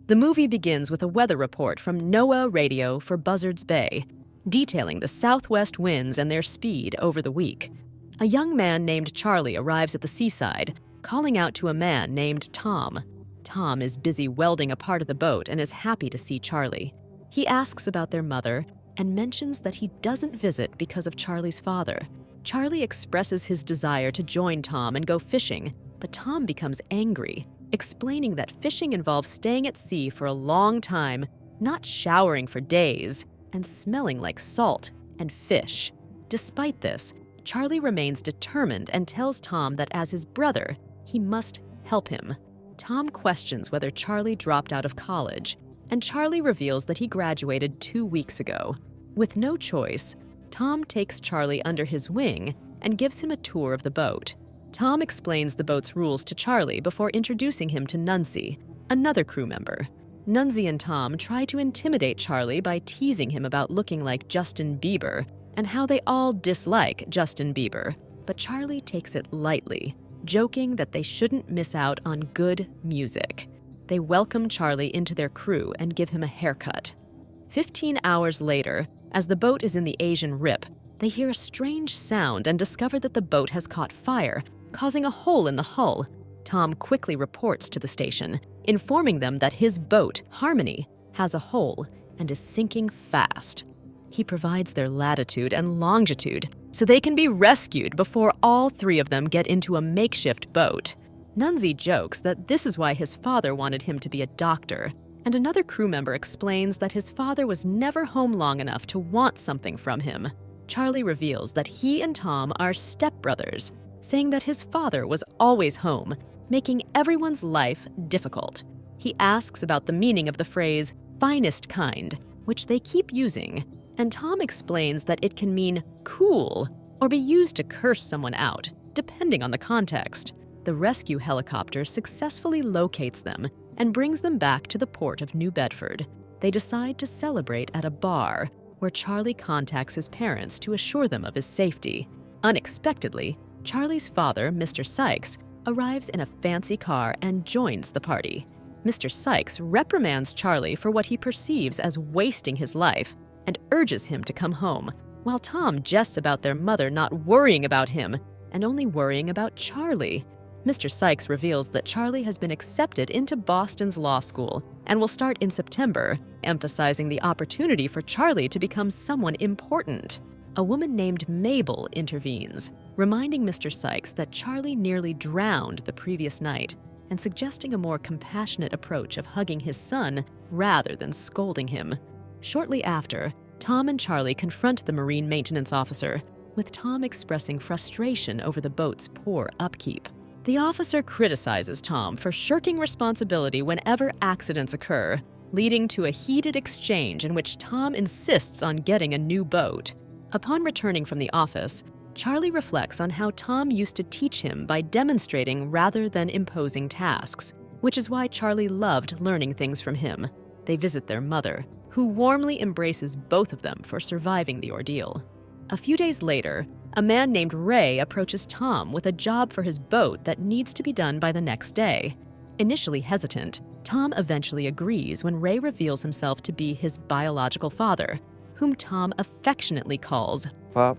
The movie begins with a weather report from NOAA radio for Buzzards Bay, detailing the southwest winds and their speed over the week. A young man named Charlie arrives at the seaside, calling out to a man named Tom. Tom is busy welding a part of the boat and is happy to see Charlie. He asks about their mother and mentions that he doesn't visit because of Charlie's father. Charlie expresses his desire to join Tom and go fishing, but Tom becomes angry, explaining that fishing involves staying at sea for a long time, not showering for days, and smelling like salt and fish. Despite this, Charlie remains determined and tells Tom that as his brother, he must help him. Tom questions whether Charlie dropped out of college, and Charlie reveals that he graduated 2 weeks ago. With no choice, Tom takes Charlie under his wing and gives him a tour of the boat. Tom explains the boat's rules to Charlie before introducing him to Nunzi, another crew member. Nunzi and Tom try to intimidate Charlie by teasing him about looking like Justin Bieber and how they all dislike Justin Bieber, but Charlie takes it lightly, joking that they shouldn't miss out on good music. They welcome Charlie into their crew and give him a haircut. 15 hours later, as the boat is in the Asian Rip, they hear a strange sound and discover that the boat has caught fire, causing a hole in the hull. Tom quickly reports to the station, informing them that his boat, Harmony, has a hole and is sinking fast. He provides their latitude and longitude so they can be rescued before all three of them get into a makeshift boat. Nunzi jokes that this is why his father wanted him to be a doctor, and another crew member explains that his father was never home long enough to want something from him. Charlie reveals that he and Tom are stepbrothers, saying that his father was always home, making everyone's life difficult. He asks about the meaning of the phrase, finest kind, which they keep using, and Tom explains that it can mean cool or be used to curse someone out, depending on the context. The rescue helicopter successfully locates them and brings them back to the port of New Bedford. They decide to celebrate at a bar, where Charlie contacts his parents to assure them of his safety. Unexpectedly, Charlie's father, Mr. Sykes, arrives in a fancy car and joins the party. Mr. Sykes reprimands Charlie for what he perceives as wasting his life and urges him to come home, while Tom jests about their mother not worrying about him and only worrying about Charlie. Mr. Sykes reveals that Charlie has been accepted into Boston's law school and will start in September, emphasizing the opportunity for Charlie to become someone important. A woman named Mabel intervenes, reminding Mr. Sykes that Charlie nearly drowned the previous night and suggesting a more compassionate approach of hugging his son rather than scolding him. Shortly after, Tom and Charlie confront the marine maintenance officer, with Tom expressing frustration over the boat's poor upkeep. The officer criticizes Tom for shirking responsibility whenever accidents occur, leading to a heated exchange in which Tom insists on getting a new boat. Upon returning from the office, Charlie reflects on how Tom used to teach him by demonstrating rather than imposing tasks, which is why Charlie loved learning things from him. They visit their mother, who warmly embraces both of them for surviving the ordeal. A few days later, a man named Ray approaches Tom with a job for his boat that needs to be done by the next day. Initially hesitant, Tom eventually agrees when Ray reveals himself to be his biological father, whom Tom affectionately calls Pop.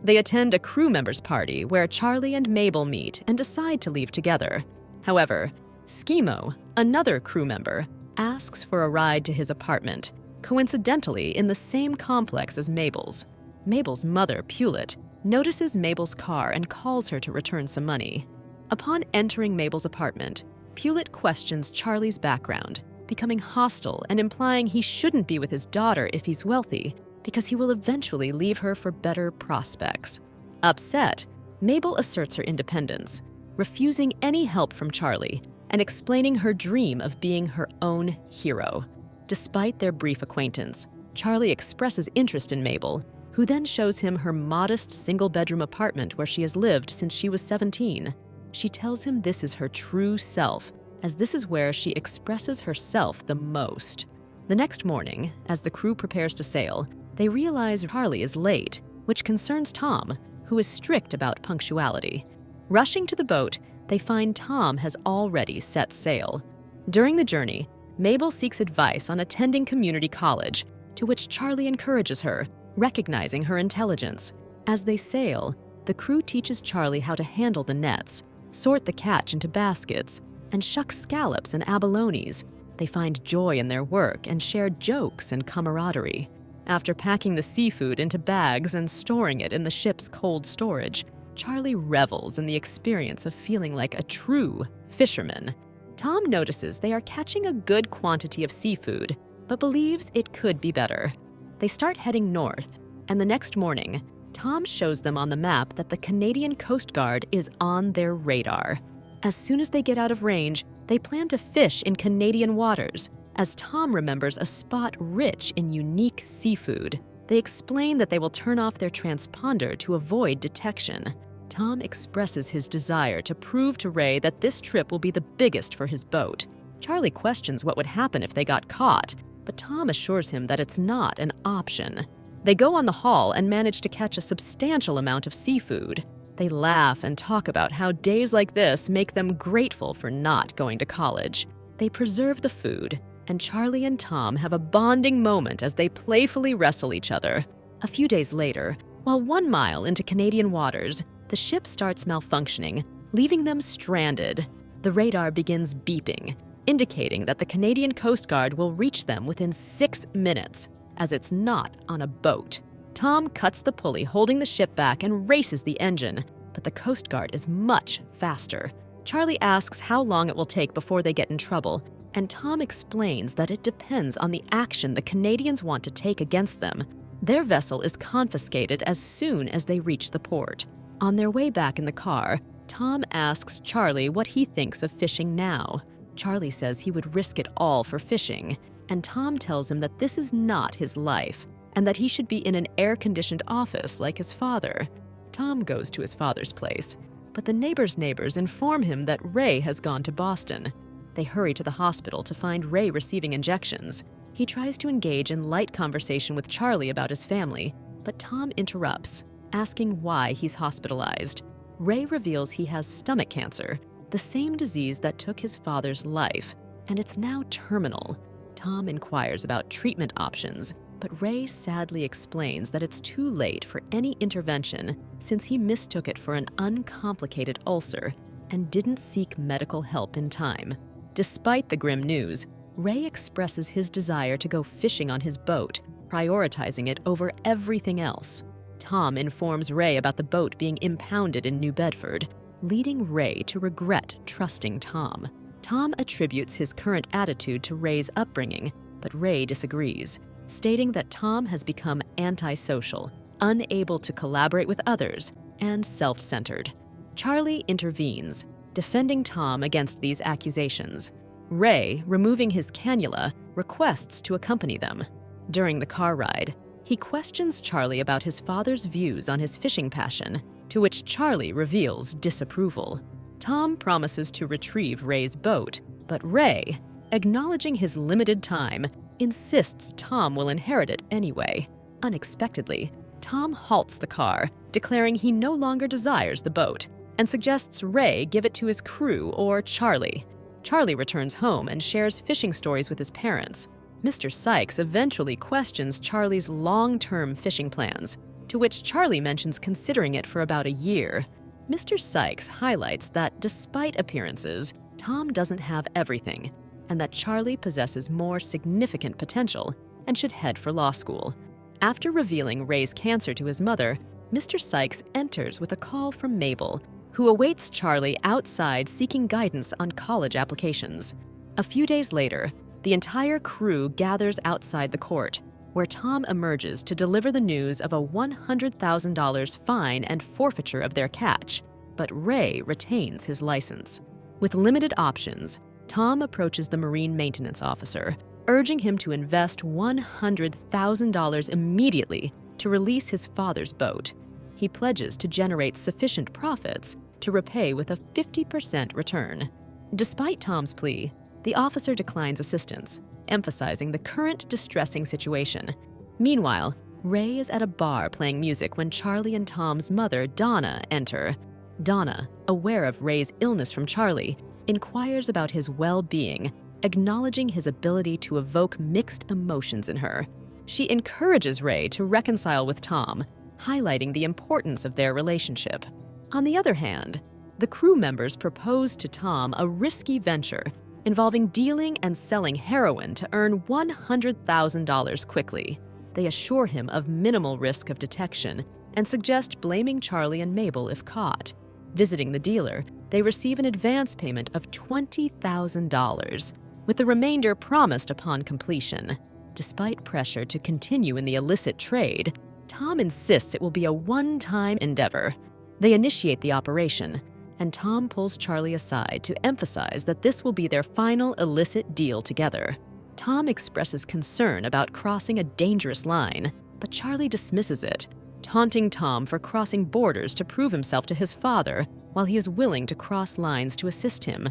They attend a crew members' party where Charlie and Mabel meet and decide to leave together. However, Schemo, another crew member, asks for a ride to his apartment, coincidentally in the same complex as Mabel's. Mabel's mother, Pulet, notices Mabel's car and calls her to return some money. Upon entering Mabel's apartment, Pulet questions Charlie's background, becoming hostile and implying he shouldn't be with his daughter if he's wealthy, because he will eventually leave her for better prospects. Upset, Mabel asserts her independence, refusing any help from Charlie and explaining her dream of being her own hero. Despite their brief acquaintance, Charlie expresses interest in Mabel, who then shows him her modest single-bedroom apartment where she has lived since she was 17. She tells him this is her true self, as this is where she expresses herself the most. The next morning, as the crew prepares to sail, they realize Charlie is late, which concerns Tom, who is strict about punctuality. Rushing to the boat, they find Tom has already set sail. During the journey, Mabel seeks advice on attending community college, to which Charlie encourages her, recognizing her intelligence. As they sail, the crew teaches Charlie how to handle the nets, sort the catch into baskets, and shuck scallops and abalones. They find joy in their work and share jokes and camaraderie. After packing the seafood into bags and storing it in the ship's cold storage, Charlie revels in the experience of feeling like a true fisherman. Tom notices they are catching a good quantity of seafood, but believes it could be better. They start heading north, and the next morning, Tom shows them on the map that the Canadian Coast Guard is on their radar. As soon as they get out of range, they plan to fish in Canadian waters, as Tom remembers a spot rich in unique seafood. They explain that they will turn off their transponder to avoid detection. Tom expresses his desire to prove to Ray that this trip will be the biggest for his boat. Charlie questions what would happen if they got caught, but Tom assures him that it's not an option. They go on the haul and manage to catch a substantial amount of seafood. They laugh and talk about how days like this make them grateful for not going to college. They preserve the food, and Charlie and Tom have a bonding moment as they playfully wrestle each other. A few days later, while 1 mile into Canadian waters, the ship starts malfunctioning, leaving them stranded. The radar begins beeping, indicating that the Canadian Coast Guard will reach them within 6 minutes, as it's not on a boat. Tom cuts the pulley holding the ship back and races the engine, but the Coast Guard is much faster. Charlie asks how long it will take before they get in trouble, and Tom explains that it depends on the action the Canadians want to take against them. Their vessel is confiscated as soon as they reach the port. On their way back in the car, Tom asks Charlie what he thinks of fishing now. Charlie says he would risk it all for fishing, and Tom tells him that this is not his life, and that he should be in an air-conditioned office like his father. Tom goes to his father's place, but the neighbors' neighbors inform him that Ray has gone to Boston. They hurry to the hospital to find Ray receiving injections. He tries to engage in light conversation with Charlie about his family, but Tom interrupts, asking why he's hospitalized. Ray reveals he has stomach cancer, the same disease that took his father's life, and it's now terminal. Tom inquires about treatment options, but Ray sadly explains that it's too late for any intervention since he mistook it for an uncomplicated ulcer and didn't seek medical help in time. Despite the grim news, Ray expresses his desire to go fishing on his boat, prioritizing it over everything else. Tom informs Ray about the boat being impounded in New Bedford, leading Ray to regret trusting Tom. Tom attributes his current attitude to Ray's upbringing, but Ray disagrees, stating that Tom has become antisocial, unable to collaborate with others, and self-centered. Charlie intervenes, defending Tom against these accusations. Ray, removing his cannula, requests to accompany them. During the car ride, he questions Charlie about his father's views on his fishing passion, to which Charlie reveals disapproval. Tom promises to retrieve Ray's boat, but Ray, acknowledging his limited time, insists Tom will inherit it anyway. Unexpectedly, Tom halts the car, declaring he no longer desires the boat, and suggests Ray give it to his crew or Charlie. Charlie returns home and shares fishing stories with his parents. Mr. Sykes eventually questions Charlie's long-term fishing plans, to which Charlie mentions considering it for about a year. Mr. Sykes highlights that despite appearances, Tom doesn't have everything, and that Charlie possesses more significant potential and should head for law school. After revealing Ray's cancer to his mother, Mr. Sykes enters with a call from Mabel, who awaits Charlie outside seeking guidance on college applications. A few days later, the entire crew gathers outside the court, where Tom emerges to deliver the news of a $100,000 fine and forfeiture of their catch, but Ray retains his license. With limited options, Tom approaches the marine maintenance officer, urging him to invest $100,000 immediately to release his father's boat. He pledges to generate sufficient profits to repay with a 50% return. Despite Tom's plea, the officer declines assistance, emphasizing the current distressing situation. Meanwhile, Ray is at a bar playing music when Charlie and Tom's mother, Donna, enter. Donna, aware of Ray's illness from Charlie, inquires about his well-being, acknowledging his ability to evoke mixed emotions in her. She encourages Ray to reconcile with Tom, highlighting the importance of their relationship. On the other hand, the crew members propose to Tom a risky venture involving dealing and selling heroin to earn $100,000 quickly. They assure him of minimal risk of detection and suggest blaming Charlie and Mabel if caught. Visiting the dealer, they receive an advance payment of $20,000, with the remainder promised upon completion. Despite pressure to continue in the illicit trade, Tom insists it will be a one-time endeavor. They initiate the operation, and Tom pulls Charlie aside to emphasize that this will be their final illicit deal together. Tom expresses concern about crossing a dangerous line, but Charlie dismisses it, taunting Tom for crossing borders to prove himself to his father while he is willing to cross lines to assist him.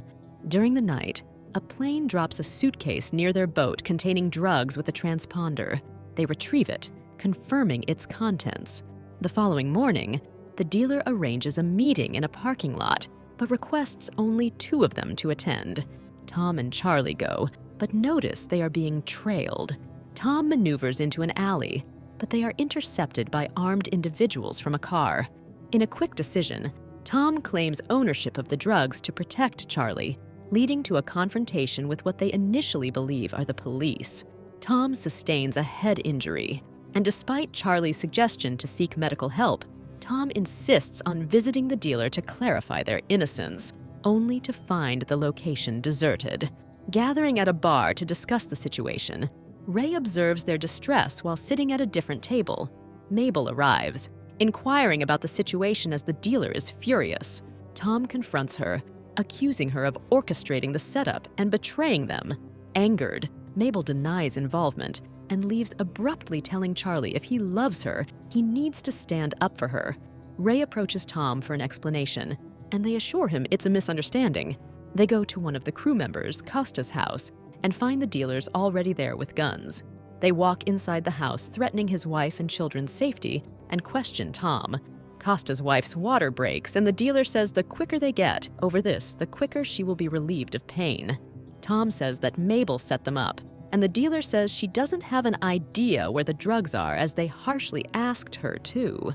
During the night, a plane drops a suitcase near their boat containing drugs with a transponder. They retrieve it, confirming its contents. The following morning, the dealer arranges a meeting in a parking lot, but requests only 2 of them to attend. Tom and Charlie go, but notice they are being trailed. Tom maneuvers into an alley, but they are intercepted by armed individuals from a car. In a quick decision, Tom claims ownership of the drugs to protect Charlie, leading to a confrontation with what they initially believe are the police. Tom sustains a head injury, and despite Charlie's suggestion to seek medical help, Tom insists on visiting the dealer to clarify their innocence, only to find the location deserted. Gathering at a bar to discuss the situation, Ray observes their distress while sitting at a different table. Mabel arrives, inquiring about the situation as the dealer is furious. Tom confronts her, accusing her of orchestrating the setup and betraying them. Angered, Mabel denies involvement and leaves abruptly, telling Charlie if he loves her, he needs to stand up for her. Ray approaches Tom for an explanation, and they assure him it's a misunderstanding. They go to one of the crew members, Costa's house, and find the dealers already there with guns. They walk inside the house, threatening his wife and children's safety, and question Tom. Costa's wife's water breaks, and the dealer says the quicker they get over this, the quicker she will be relieved of pain. Tom says that Mabel set them up, and the dealer says she doesn't have an idea where the drugs are as they harshly asked her to.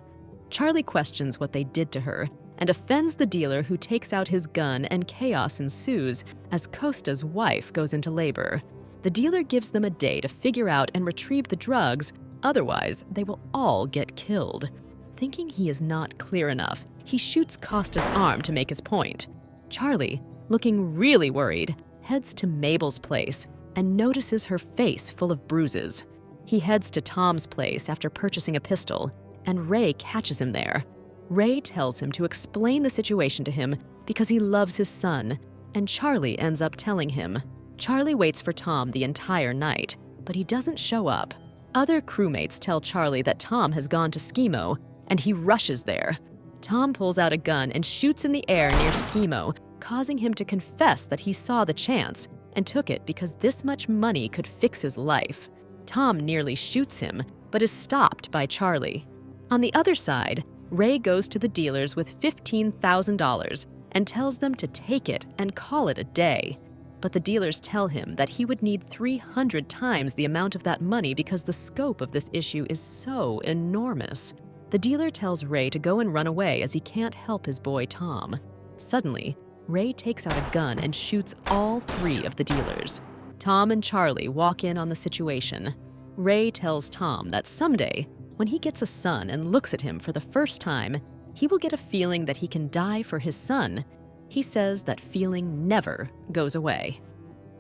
Charlie questions what they did to her and offends the dealer, who takes out his gun, and chaos ensues as Costa's wife goes into labor. The dealer gives them a day to figure out and retrieve the drugs, otherwise they will all get killed. Thinking he is not clear enough, he shoots Costa's arm to make his point. Charlie, looking really worried, heads to Mabel's place and notices her face full of bruises. He heads to Tom's place after purchasing a pistol, and Ray catches him there. Ray tells him to explain the situation to him because he loves his son, and Charlie ends up telling him. Charlie waits for Tom the entire night, but he doesn't show up. Other crewmates tell Charlie that Tom has gone to Schemo, and he rushes there. Tom pulls out a gun and shoots in the air near Schemo, causing him to confess that he saw the chance and took it because this much money could fix his life. Tom nearly shoots him, but is stopped by Charlie. On the other side, Ray goes to the dealers with $15,000 and tells them to take it and call it a day. But the dealers tell him that he would need 300 times the amount of that money because the scope of this issue is so enormous. The dealer tells Ray to go and run away as he can't help his boy Tom. Suddenly, Ray takes out a gun and shoots all 3 of the dealers. Tom and Charlie walk in on the situation. Ray tells Tom that someday, when he gets a son and looks at him for the first time, he will get a feeling that he can die for his son. He says that feeling never goes away.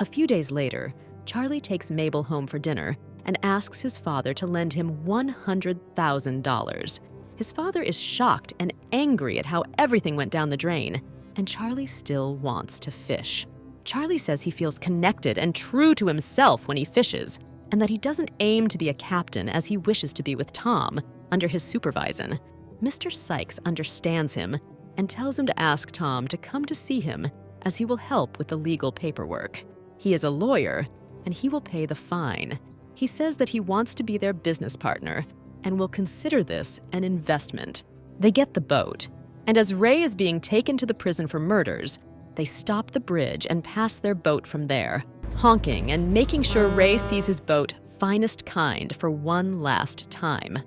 A few days later, Charlie takes Mabel home for dinner and asks his father to lend him $100,000. His father is shocked and angry at how everything went down the drain, and Charlie still wants to fish. Charlie says he feels connected and true to himself when he fishes, and that he doesn't aim to be a captain as he wishes to be with Tom, under his supervision. Mr. Sykes understands him and tells him to ask Tom to come to see him as he will help with the legal paperwork. He is a lawyer, and he will pay the fine. He says that he wants to be their business partner and will consider this an investment. They get the boat, and as Ray is being taken to the prison for murders, they stop the bridge and pass their boat from there. honking and making sure Ray sees his boat finest kind for one last time.